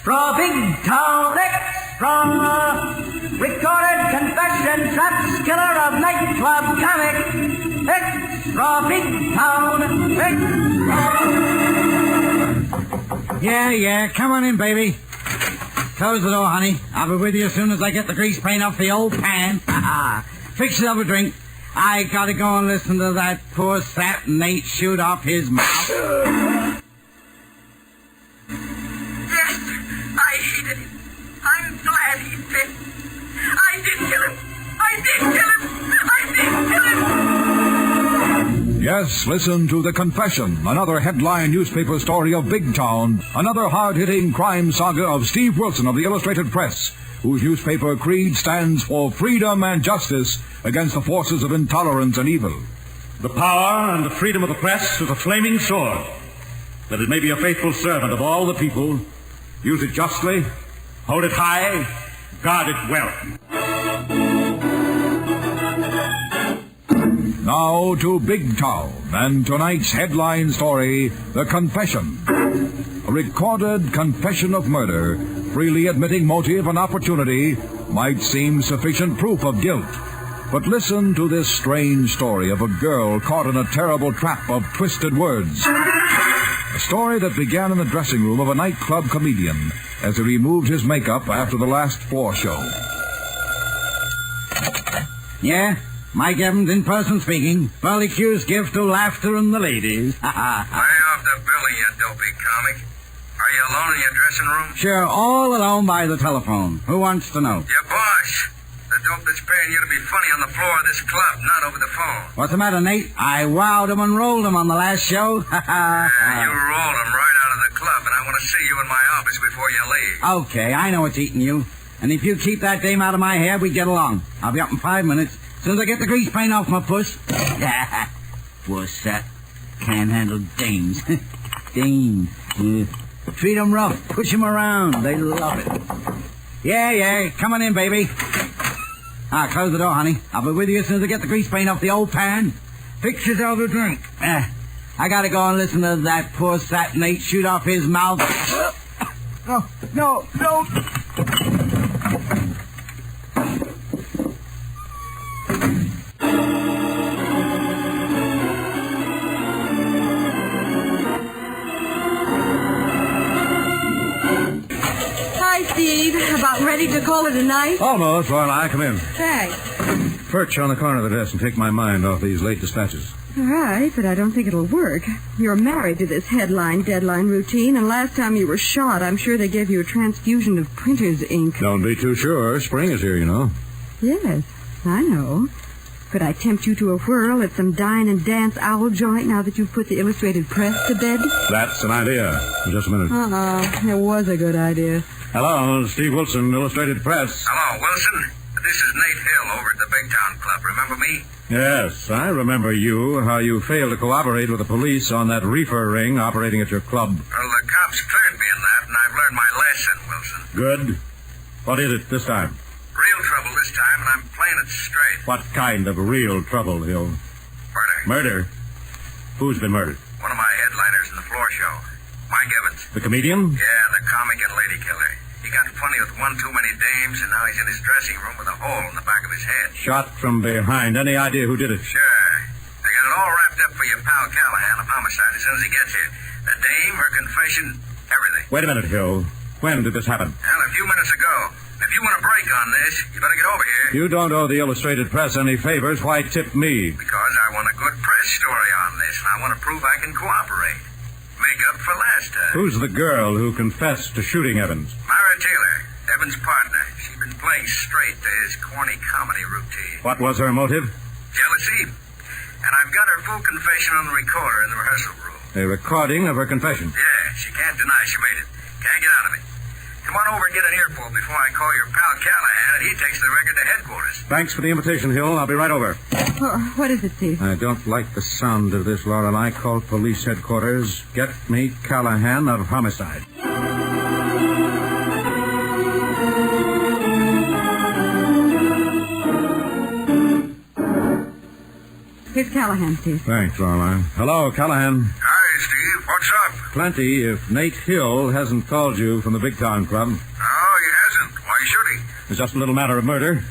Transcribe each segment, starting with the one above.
from Big Town Extra. Recorded confession, traps, killer of nightclub comic. Extra, Big Town Extra. Yeah, come on in, baby. Close the door, honey. I'll be with you as soon as I get the grease paint off the old pan. Fix yourself a drink. I gotta go and listen to that poor sap Nate shoot off his mouth. Yes, I hated him. I'm glad he's dead. I did kill him. Yes, listen to The Confession, another headline newspaper story of Big Town, another hard-hitting crime saga of Steve Wilson of the Illustrated Press, whose newspaper creed stands for freedom and justice against the forces of intolerance and evil. The power and the freedom of the press is a flaming sword, that it may be a faithful servant of all the people. Use it justly, hold it high, guard it well. Now to Big Town and tonight's headline story, The Confession. A recorded confession of murder, freely admitting motive and opportunity, might seem sufficient proof of guilt. But listen to this strange story of a girl caught in a terrible trap of twisted words. A story that began in the dressing room of a nightclub comedian as he removed his makeup after the last floor show. Yeah? Mike Evans in person speaking. Well, accused give to laughter and the ladies. Lay off the billy, you dopey comic. Are you alone in your dressing room? Sure, all alone by the telephone. Who wants to know? Your boss. The dope that's paying you to be funny on the floor of this club, not over the phone. What's the matter, Nate? I wowed him and rolled him on the last show. You rolled him right out of the club, and I want to see you in my office before you leave. Okay, I know what's eating you. And if you keep that dame out of my hair, we get along. I'll be up in 5 minutes. As soon as I get the grease paint off my puss. Puss, that can't handle dames. Dames. Treat them rough. Push them around. They love it. Yeah. Come on in, baby. Close the door, honey. I'll be with you as soon as I get the grease paint off the old pan. Fix yourself a drink. I gotta go and listen to that poor sap Nate shoot off his mouth. Oh, no, don't. Hi, Steve. About ready to call it a night? Almost, Lorelei. Come in. Thanks. Perch on the corner of the desk and take my mind off these late dispatches. All right, but I don't think it'll work. You're married to this headline-deadline routine, and last time you were shot, I'm sure they gave you a transfusion of printer's ink. Don't be too sure. Spring is here, you know. Yes, I know. Could I tempt you to a whirl at some dine and dance owl joint now that you've put the Illustrated Press to bed? That's an idea. Just a minute. It was a good idea. Hello, Steve Wilson, Illustrated Press. Hello, Wilson. This is Nate Hill over at the Big Town Club. Remember me? Yes, I remember you, how you failed to cooperate with the police on that reefer ring operating at your club. Well, the cops cleared me in that, and I've learned my lesson, Wilson. Good. What is it this time? Real trouble this time, and I'm playing it straight. What kind of real trouble, Hill? Murder. Murder? Who's been murdered? One of my headliners in the floor show. Mike Evans. The comedian? Yeah, the comic and lady killer. He got funny with one too many dames, and now he's in his dressing room with a hole in the back of his head. Shot from behind. Any idea who did it? Sure. I got it all wrapped up for your pal Callahan of homicide as soon as he gets here. The dame, her confession, everything. Wait a minute, Hill. When did this happen? Well, a few minutes ago. If you want a break on this, you better get over here. You don't owe the Illustrated Press any favors. Why tip me? Because I want a good press story on this, and I want to prove I can cooperate. Make up for last time. Who's the girl who confessed to shooting Evans? Myra Taylor, Evans' partner. She's been playing straight to his corny comedy routine. What was her motive? Jealousy. And I've got her full confession on the recorder in the rehearsal room. A recording of her confession. Yeah, she can't deny she made it. Can't get out of it. Come on over and get an earful before I call your pal Callahan, and he takes the record to headquarters. Thanks for the invitation, Hill. I'll be right over. What is it, Steve? I don't like the sound of this, Lorelei. Call police headquarters. Get me Callahan of homicide. Here's Callahan, Steve. Thanks, Lorelei. Hello, Callahan. Hi, Steve. What's up? Plenty if Nate Hill hasn't called you from the Big Town Club. No, he hasn't. Why should he? It's just a little matter of murder. Murder?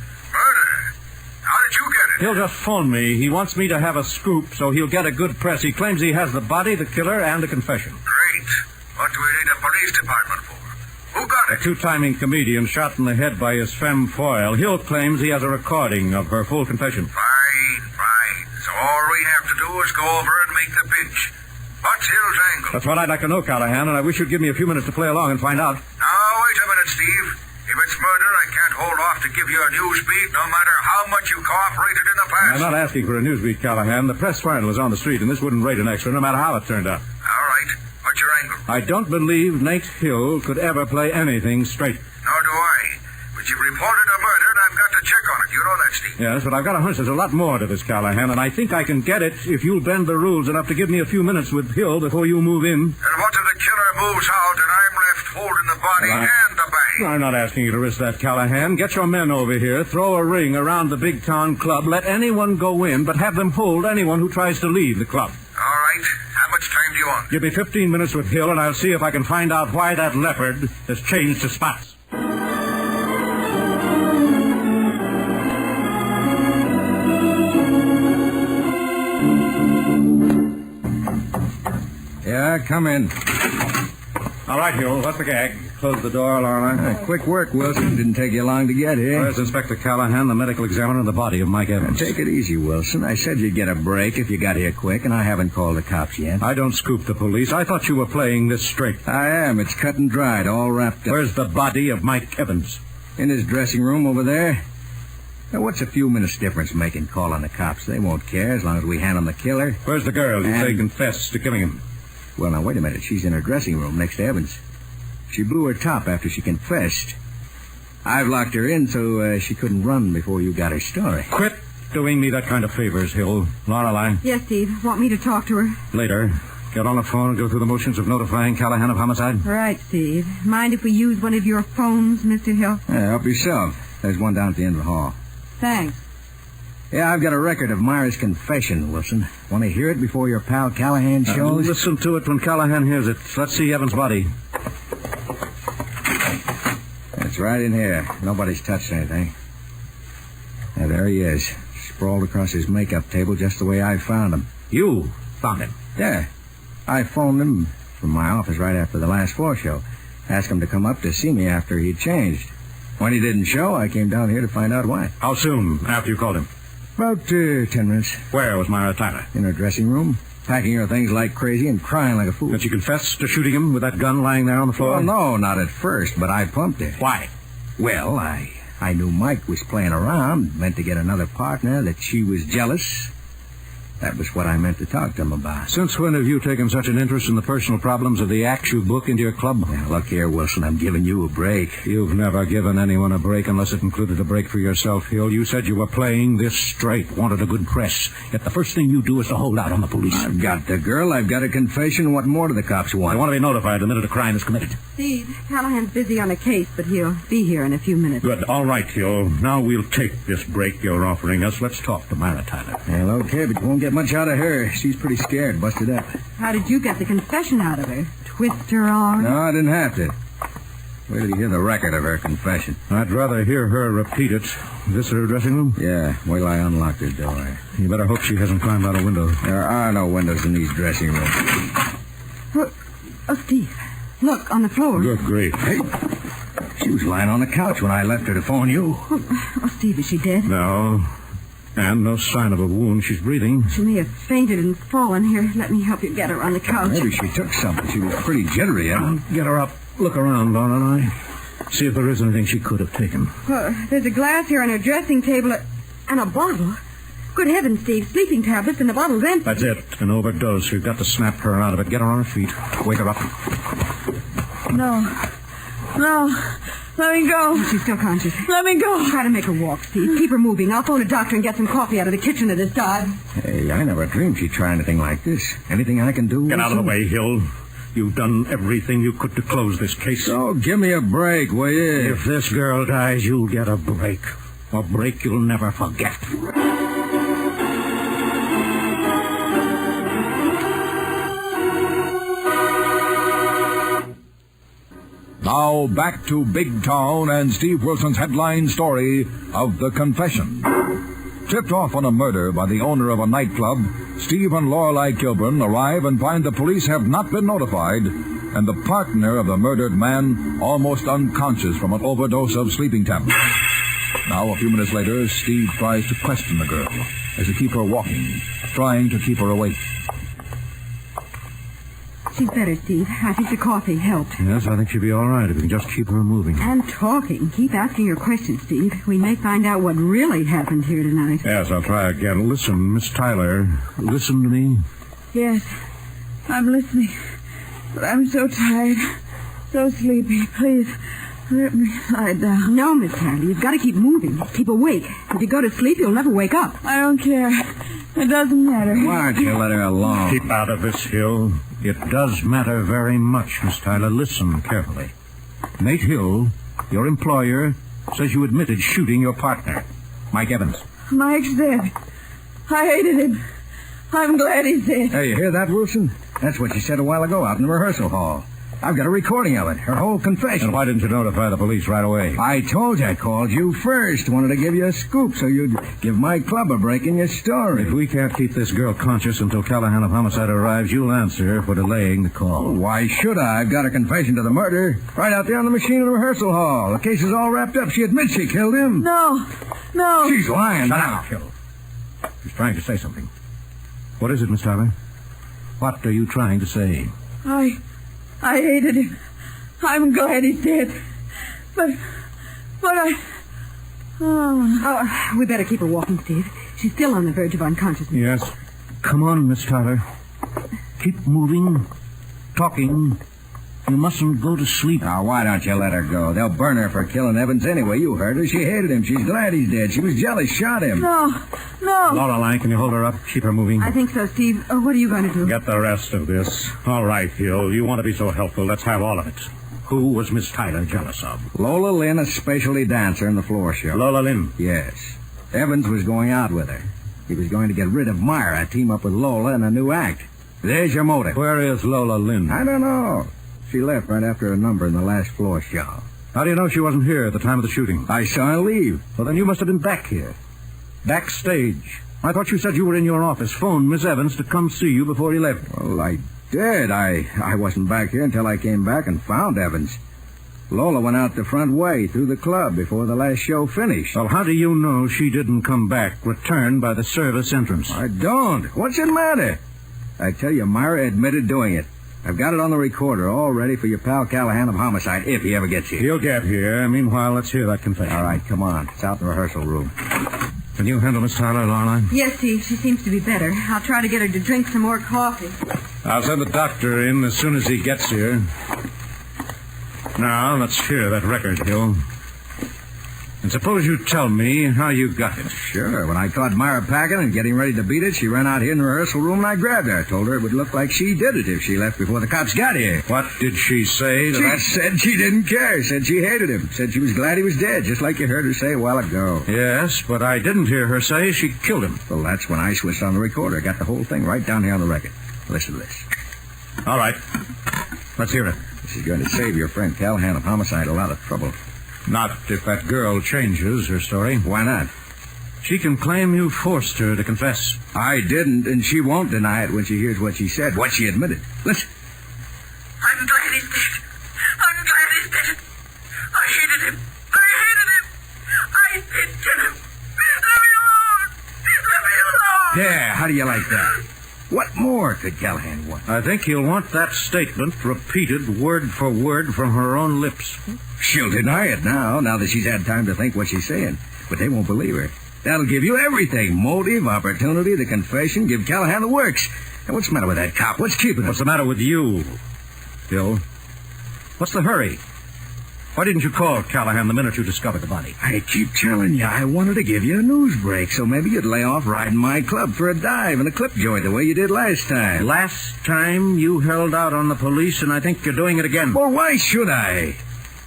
How did you get it? He'll just phone me. He wants me to have a scoop so he'll get a good press. He claims he has the body, the killer, and a confession. Great. What do we need a police department for? Who got A it? two-timing comedian shot in the head by his femme foil. Hill claims he has a recording of her full confession. Fine. So all we have to do is go over and make the pitch. What's Hill's angle? That's what I'd like to know, Callahan, and I wish you'd give me a few minutes to play along and find out. Now, wait a minute, Steve. If it's murder, I can't hold off to give you a news beat, no matter how much you cooperated in the past. I'm not asking for a news beat, Callahan. The press final is on the street, and this wouldn't rate an extra, no matter how it turned out. All right. What's your angle? I don't believe Nate Hill could ever play anything straight. Nor do I. But you've reported a murder, and I've got to check on it. You know that, Steve. Yes, but I've got a hunch there's a lot more to this, Callahan, and I think I can get it if you'll bend the rules enough to give me a few minutes with Hill before you move in. And what if the killer moves out and I'm left holding the body and the bank? I'm not asking you to risk that, Callahan. Get your men over here, throw a ring around the Big Town Club, let anyone go in, but have them hold anyone who tries to leave the club. All right. How much time do you want? Give me 15 minutes with Hill, and I'll see if I can find out why that leopard has changed his spots. Yeah, come in. All right, Hill, what's the gag? Close the door, Lorna. Quick work, Wilson. Didn't take you long to get here. Where's Inspector Callahan, the medical examiner, and the body of Mike Evans? Take it easy, Wilson. I said you'd get a break if you got here quick, and I haven't called the cops yet. I don't scoop the police. I thought you were playing this straight. I am. It's cut and dried, all wrapped up. Where's the body of Mike Evans? In his dressing room over there. Now, what's a few minutes difference making calling the cops? They won't care as long as we hand them the killer. Where's the girl you And- say confessed to killing him? Well, now, wait a minute. She's in her dressing room next to Evans. She blew her top after she confessed. I've locked her in so she couldn't run before you got her story. Quit doing me that kind of favors, Hill. Lorelei, Yes, Steve. Want me to talk to her? later. Get on the phone and go through the motions of notifying Callahan of homicide. Right, Steve. Mind if we use one of your phones, Mr. Hill? Yeah, help yourself. There's one down at the end of the hall. Thanks. Yeah, I've got a record of Myra's confession, Wilson. Want to hear it before your pal Callahan shows? Listen to it when Callahan hears it. Let's see Evans' body. It's right in here. Nobody's touched anything. Yeah, there he is, sprawled across his makeup table just the way I found him. You found him. Yeah. I phoned him from my office right after the last floor show. Asked him to come up to see me after he'd changed. When he didn't show, I came down here to find out why. How soon after you called him? About 10 minutes. Where was Myra Tyler? In her dressing room, packing her things like crazy and crying like a fool. Did she confess to shooting him with that gun lying there on the floor? Well, no, not at first, but I pumped her. Why? Well, I knew Mike was playing around, meant to get another partner, that she was jealous. That was what I meant to talk to him about. Since when have you taken such an interest in the personal problems of the acts you book into your club? Now, look here, Wilson, I'm giving you a break. You've never given anyone a break unless it included a break for yourself, Hill. You said you were playing this straight, wanted a good press. Yet the first thing you do is to hold out on the police. I've got the girl, I've got a confession. What more do the cops I want? want to be notified the minute a crime is committed. Steve, Callahan's busy on a case, but he'll be here in a few minutes. Good. All right, Hill. Now we'll take this break you're offering us. Let's talk to Myra Tyler. Well, okay, but you won't get much out of her. She's pretty scared, busted up. How did you get the confession out of her? Twist her arm? No, I didn't have to. Wait till you hear the record of her confession. I'd rather hear her repeat it. Is this her dressing room? Yeah, wait till I unlocked her door. You better hope she hasn't climbed out a window. There are no windows in these dressing rooms. Oh, Steve, look, on the floor. Good grief. Hey, she was lying on the couch when I left her to phone you. Oh, Steve, is she dead? No. And no sign of a wound. She's breathing. She may have fainted and fallen. Here, let me help you get her on the couch. Maybe she took something. She was pretty jittery. Get her up. Look around, Lorna and I. See if there is anything she could have taken. There's a glass here on her dressing table and a bottle. Good heavens, Steve. Sleeping tablets and the bottle's empty. That's it. An overdose. We've got to snap her out of it. Get her on her feet. Wake her up. No. Let me go. She's still conscious. Let me go. Try to make her walk, Steve. Keep her moving. I'll phone a doctor and get some coffee out of the kitchen at this dive. Hey, I never dreamed she'd try anything like this. Anything I can do? Get out of the way, Hill. You've done everything you could to close this case. So give me a break, will you? If this girl dies, you'll get a break. A break you'll never forget. Now back to Big Town and Steve Wilson's headline story of The Confession. Tipped off on a murder by the owner of a nightclub, Steve and Lorelei Kilburn arrive and find the police have not been notified, and the partner of the murdered man almost unconscious from an overdose of sleeping tablets. Now, a few minutes later, Steve tries to question the girl as to keep her walking, trying to keep her awake. She's better, Steve. I think the coffee helped. Yes, I think she'll be all right if we can just keep her moving. And talking. Keep asking her questions, Steve. We may find out what really happened here tonight. Yes, I'll try again. Listen, Miss Tyler, listen to me. Yes, I'm listening. But I'm so tired, so sleepy. Please, let me lie down. No, Miss Tyler, you've got to keep moving. Keep awake. If you go to sleep, you'll never wake up. I don't care. It doesn't matter. Why don't you let her alone? Keep out of this, Hill. It does matter very much, Miss Tyler. Listen carefully. Nate Hill, your employer, says you admitted shooting your partner, Mike Evans. Mike's dead. I hated him. I'm glad he's dead. Hey, you hear that, Wilson? That's what she said a while ago out in the rehearsal hall. I've got a recording of it, her whole confession. And why didn't you notify the police right away? I told you I called you first. Wanted to give you a scoop so you'd give my club a break in your story. If we can't keep this girl conscious until Callahan of Homicide arrives, you'll answer her for delaying the call. Why should I? I've got a confession to the murder right out there on the machine in the rehearsal hall. The case is all wrapped up. She admits she killed him. No. She's lying Shut now. up, Hill. She's trying to say something. What is it, Miss Tyler? What are you trying to say? I hated him. I'm glad he's dead. But I... Oh, we better keep her walking, Steve. She's still on the verge of unconsciousness. Yes. Come on, Miss Tyler. Keep moving, talking. You mustn't go to sleep. Now, why don't you let her go? They'll burn her for killing Evans anyway. You heard her. She hated him. She's glad he's dead. She was jealous, shot him. No. Lorelei, can you hold her up? Keep her moving. I think so, Steve. What are you going to do? Get the rest of this. All right, Hill. You want to be so helpful. Let's have all of it. Who was Miss Tyler jealous of? Lola Lynn, a specialty dancer in the floor show. Lola Lynn? Yes. Evans was going out with her. He was going to get rid of Myra, team up with Lola in a new act. There's your motive. Where is Lola Lynn? I don't know. She left right after her number in the last floor show. How do you know she wasn't here at the time of the shooting? I saw her leave. Well, then you must have been back here. Backstage. I thought you said you were in your office. Phoned Miss Evans to come see you before he left. Well, I did. I wasn't back here until I came back and found Evans. Lola went out the front way through the club before the last show finished. Well, how do you know she didn't come back, return by the service entrance? I don't. What's it matter? I tell you, Myra admitted doing it. I've got it on the recorder, all ready for your pal Callahan of Homicide, if he ever gets here. He'll get here. Meanwhile, let's hear that confession. All right, come on. It's out in the rehearsal room. Can you handle Miss Tyler, Lorelei? Yes, Steve. She seems to be better. I'll try to get her to drink some more coffee. I'll send the doctor in as soon as he gets here. Now, let's hear that record, Hill. And suppose you tell me how you got it. Sure. When I caught Myra packing and getting ready to beat it, she ran out here in the rehearsal room and I grabbed her. I told her it would look like she did it if she left before the cops got here. What did she say to that? She said she didn't care. Said she hated him. Said she was glad he was dead, just like you heard her say a while ago. Yes, but I didn't hear her say she killed him. Well, that's when I switched on the recorder. Got the whole thing right down here on the record. Listen to this. All right. Let's hear it. This is going to save your friend Callahan of Homicide a lot of trouble. Not if that girl changes her story. Why not? She can claim you forced her to confess. I didn't, and she won't deny it when she hears what she said, what she admitted. Listen. I'm glad he's dead. I'm glad he's dead. I hated him. I did kill him. Let me alone. Let me alone. Yeah, how do you like that? What more could Callahan want? I think he'll want that statement repeated word for word from her own lips. She'll deny it now that she's had time to think what she's saying. But they won't believe her. That'll give you everything. Motive, opportunity, the confession, give Callahan the works. And what's the matter with that cop? What's keeping him? What's the matter with you, Bill? What's the hurry? Why didn't you call Callahan the minute you discovered the body? I keep telling you, I wanted to give you a news break, so maybe you'd lay off riding my club for a dive and a clip joint the way you did last time. Last time you held out on the police, and I think you're doing it again. Well, why should I?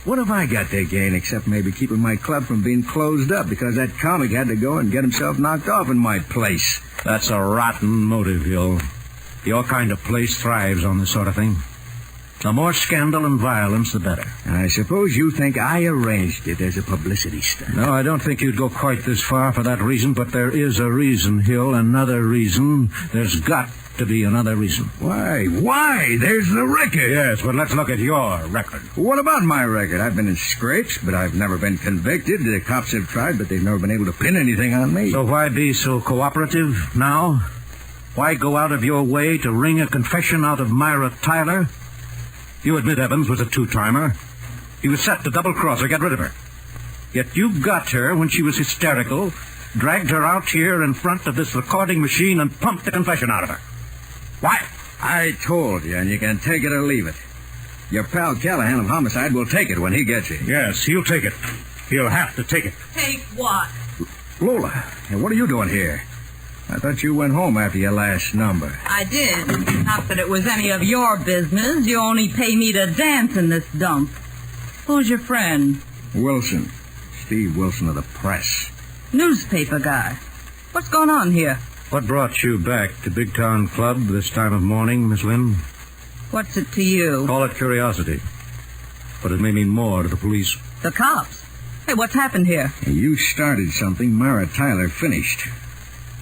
What have I got to gain except maybe keeping my club from being closed up because that comic had to go and get himself knocked off in my place? That's a rotten motive, Hill. Your kind of place thrives on this sort of thing. The more scandal and violence, the better. I suppose you think I arranged it as a publicity stunt. No, I don't think you'd go quite this far for that reason, but there is a reason, Hill, another reason. There's got to be another reason. Why? Why? There's the record. Yes, but let's look at your record. What about my record? I've been in scrapes, but I've never been convicted. The cops have tried, but they've never been able to pin anything on me. So why be so cooperative now? Why go out of your way to wring a confession out of Myra Tyler? You admit Evans was a two-timer. He was set to double-cross her, get rid of her. Yet you got her when she was hysterical, dragged her out here in front of this recording machine, and pumped the confession out of her. Why? I told you, and you can take it or leave it. Your pal Callahan of Homicide will take it when he gets you. Yes, he'll take it. He'll have to take it. Take what? Lola, hey, what are you doing here? I thought you went home after your last number. I did. Not that it was any of your business. You only pay me to dance in this dump. Who's your friend? Wilson. Steve Wilson of the Press. Newspaper guy. What's going on here? What brought you back to Big Town Club this time of morning, Miss Lynn? What's it to you? Call it curiosity. But it may mean more to the police. The cops. Hey, what's happened here? You started something Myra Tyler finished.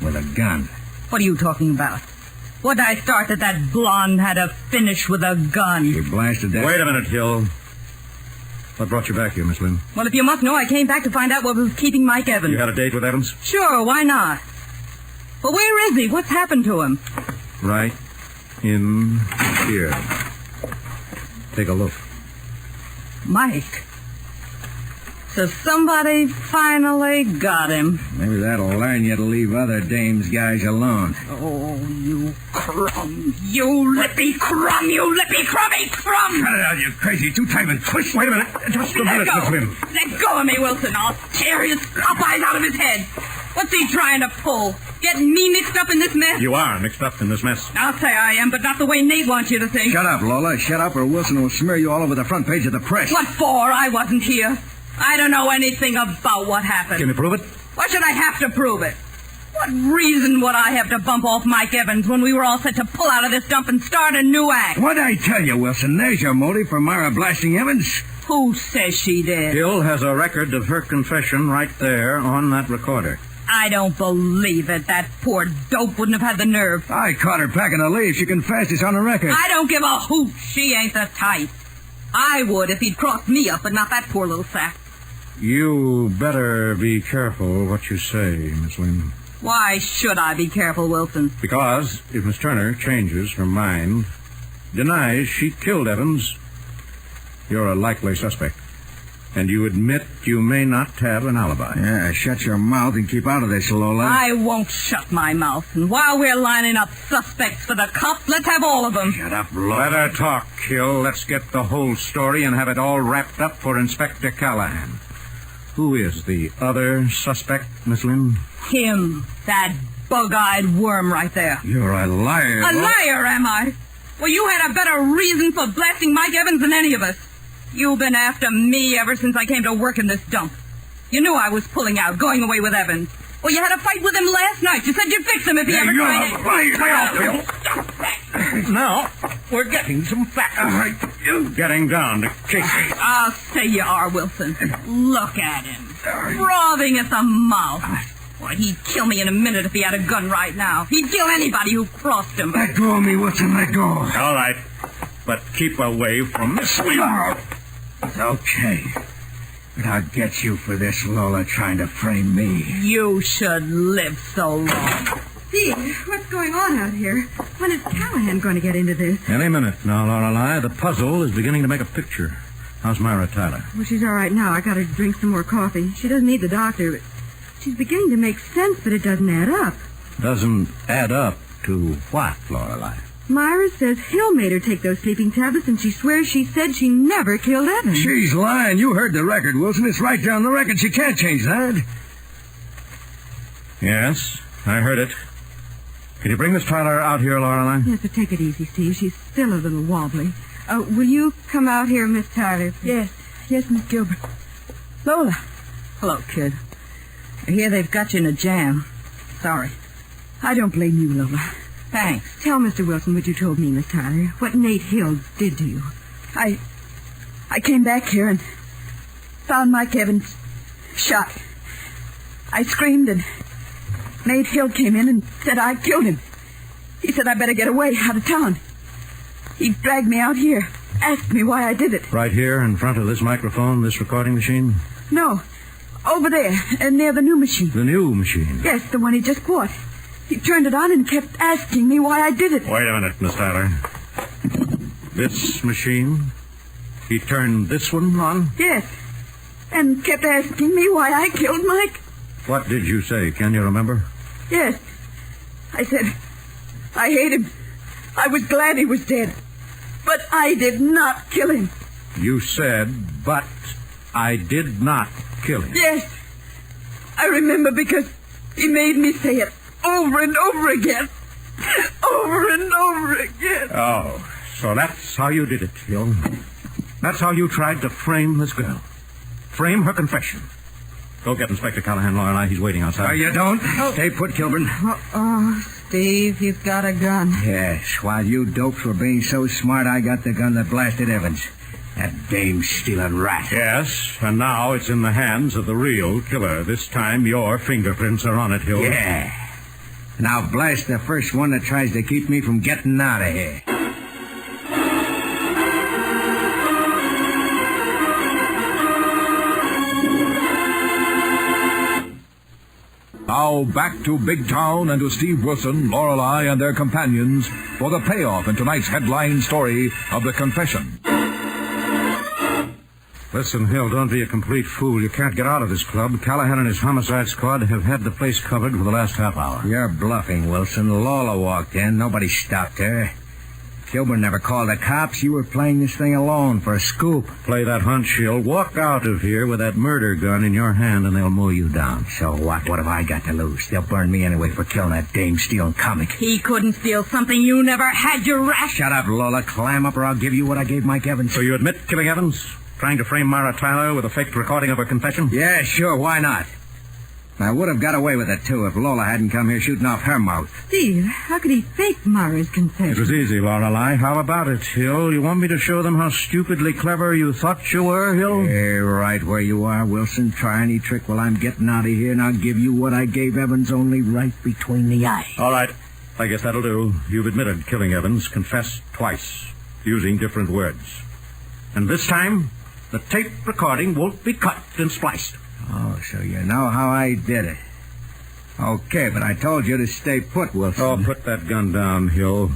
With a gun. What are you talking about? What did I start that blonde had to finish with a gun? You blasted that... Wait a minute, Hill. What brought you back here, Miss Lynn? Well, if you must know, I came back to find out what was keeping Mike Evans. You had a date with Evans? Sure, why not? But where is he? What's happened to him? Right in here. Take a look. Mike. So somebody finally got him. Maybe that'll learn you to leave other dames' guys alone. Oh, you crumb. You lippy crumb. You lippy crummy crumb. Cut it out, you crazy two-timing twist. Wait a minute. Just a minute, Miss Lynn. Let go of me, Wilson. I'll tear his top eyes out of his head. What's he trying to pull? Getting me mixed up in this mess? You are mixed up in this mess. I'll say I am, but not the way Nate wants you to think. Shut up, Lola. Shut up, or Wilson will smear you all over the front page of the press. What for? I wasn't here. I don't know anything about what happened. Can you prove it? Why should I have to prove it? What reason would I have to bump off Mike Evans when we were all set to pull out of this dump and start a new act? What'd I tell you, Wilson? There's your motive for Myra blasting Evans. Who says she did? Hill has a record of her confession right there on that recorder. I don't believe it. That poor dope wouldn't have had the nerve. I caught her packing a leaf. She confessed. It's on the record. I don't give a hoot. She ain't the type. I would if he'd crossed me up, but not that poor little sack. You better be careful what you say, Miss Lynn. Why should I be careful, Wilson? Because if Miss Turner changes her mind, denies she killed Evans, you're a likely suspect. And you admit you may not have an alibi. Yeah, shut your mouth and keep out of this, Lola. I won't shut my mouth. And while we're lining up suspects for the cops, let's have all of them. Shut up, Lola. Let her talk, Hill. Let's get the whole story and have it all wrapped up for Inspector Callahan. Who is the other suspect, Miss Lynn? Him. That bug-eyed worm right there. You're a liar. A liar, am I? Well, you had a better reason for blasting Mike Evans than any of us. You've been after me ever since I came to work in this dump. You knew I was pulling out, going away with Evans. Well, you had a fight with him last night. You said you'd fix him if he ever tried it. Lay off, Bill. Now, we're getting some facts. You're getting down to cases. I'll say you are, Wilson. Look at him. Frothing at the mouth. Why, he'd kill me in a minute if he had a gun right now. He'd kill anybody who crossed him. Let go of me, Wilson. Let go. All right. But keep away from Miss Lynn. Okay. But I'll get you for this, Lola, trying to frame me. You should live so long. Steve, what's going on out here? When is Callahan going to get into this? Any minute now, Lorelei. The puzzle is beginning to make a picture. How's Myra Tyler? Well, she's all right now. I got her to drink some more coffee. She doesn't need the doctor, but she's beginning to make sense, but it doesn't add up. Doesn't add up to what, Lorelei? Myra says Hill made her take those sleeping tablets, and she swears she said she never killed Evans. She's lying. You heard the record, Wilson. It's right down the record. She can't change that. Yes, I heard it. Can you bring Miss Tyler out here, Lorelei? Yes, but take it easy, Steve. She's still a little wobbly. Will you come out here, Miss Tyler? Yes. Yes, Miss Gilbert. Lola. Hello, kid. I hear they've got you in a jam. Sorry. I don't blame you, Lola. Thanks. Tell Mr. Wilson what you told me, Miss Tyler. What Nate Hill did to you. I came back here and found Mike Evans shot. I screamed and Nate Hill came in and said I killed him. He said I better get away out of town. He dragged me out here, asked me why I did it. Right here in front of this microphone, this recording machine? No, over there, near the new machine. The new machine? Yes, the one he just bought. He turned it on and kept asking me why I did it. Wait a minute, Miss Tyler. This machine? He turned this one on? Yes, and kept asking me why I killed Mike. What did you say? Can you remember? Yes. I said, I hate him. I was glad he was dead. But I did not kill him. You said, but I did not kill him. Yes. I remember because he made me say it over and over again. Over and over again. Oh, so that's how you did it, Hill. That's how you tried to frame this girl. Frame her confession. Go get Inspector Callahan, Lorelei. He's waiting outside. No, you don't. Stay put, Kilburn. Oh, Steve, you've got a gun. Yes, while you dopes were being so smart, I got the gun that blasted Evans. That dame-stealing rat. Yes, and now it's in the hands of the real killer. This time your fingerprints are on it, Hill. Yeah. Now blast the first one that tries to keep me from getting out of here. Now back to Big Town and to Steve Wilson, Lorelei, and their companions for the payoff in tonight's headline story of The Confession. Listen, Hill, don't be a complete fool. You can't get out of this club. Callahan and his homicide squad have had the place covered for the last half hour. You're bluffing, Wilson. Lola walked in. Nobody stopped her. Kilburn never called the cops. You were playing this thing alone for a scoop. Play that hunch, Hill. Walk out of here with that murder gun in your hand and they'll mow you down. So what? What have I got to lose? They'll burn me anyway for killing that dame-stealing comic. He couldn't steal something you never had, you rat. Shut up, Lola. Climb up or I'll give you what I gave Mike Evans. So you admit killing Evans? Trying to frame Myra Tyler with a faked recording of her confession? Yeah, sure. Why not? I would have got away with it, too, if Lola hadn't come here shooting off her mouth. Steve, how could he fake Mara's confession? It was easy, Lorelei. How about it, Hill? You want me to show them how stupidly clever you thought you were, Hill? Yeah, right where you are, Wilson. Try any trick while I'm getting out of here, and I'll give you what I gave Evans, only right between the eyes. All right. I guess that'll do. You've admitted killing Evans, confessed twice, using different words. And this time, the tape recording won't be cut and spliced. Oh, so you know how I did it. Okay, but I told you to stay put, Wilson. Oh, put that gun down, Hill.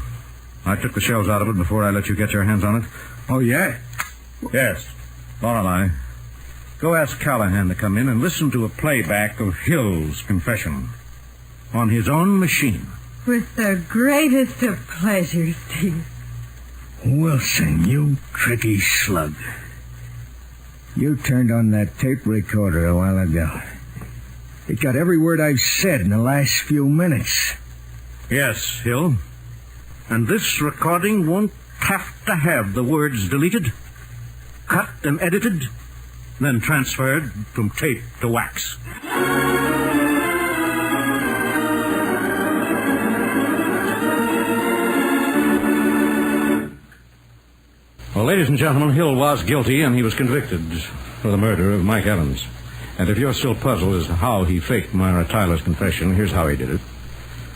I took the shells out of it before I let you get your hands on it. Oh, yeah? Yes. Lorelei, go ask Callahan to come in and listen to a playback of Hill's confession on his own machine. With the greatest of pleasure, Steve. Wilson, you tricky slug. You turned on that tape recorder a while ago. It got every word I've said in the last few minutes. Yes, Hill. And this recording won't have to have the words deleted, cut and edited, then transferred from tape to wax. Well, ladies and gentlemen, Hill was guilty and he was convicted for the murder of Mike Evans. And if you're still puzzled as to how he faked Myra Tyler's confession, here's how he did it.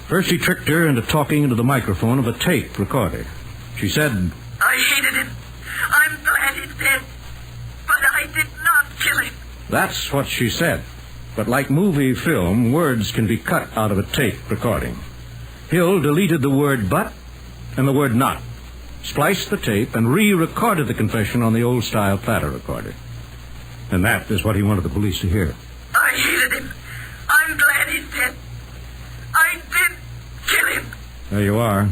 First, he tricked her into talking into the microphone of a tape recorder. She said, I hated him. I'm glad he's dead. But I did not kill him. That's what she said. But like movie film, words can be cut out of a tape recording. Hill deleted the word but and the word not, spliced the tape, and re-recorded the confession on the old-style platter recorder. And that is what he wanted the police to hear. I hated him. I'm glad he's dead. I did kill him. There you are.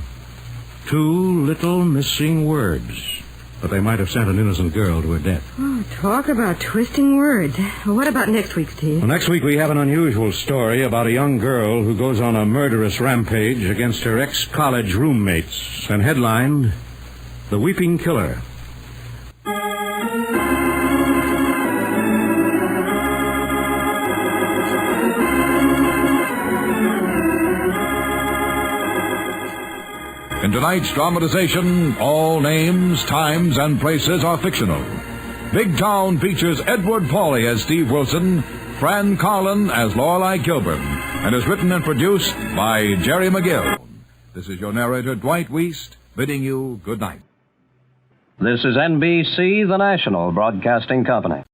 2 little missing words. But they might have sent an innocent girl to her death. Oh, talk about twisting words. Well, what about next week, Steve? Well, next week we have an unusual story about a young girl who goes on a murderous rampage against her ex-college roommates, and headlined, The Weeping Killer. In tonight's dramatization, all names, times, and places are fictional. Big Town features Edward Pauley as Steve Wilson, Fran Carlin as Lorelei Kilburn, and is written and produced by Jerry McGill. This is your narrator, Dwight Weist, bidding you good night. This is NBC, the national broadcasting company.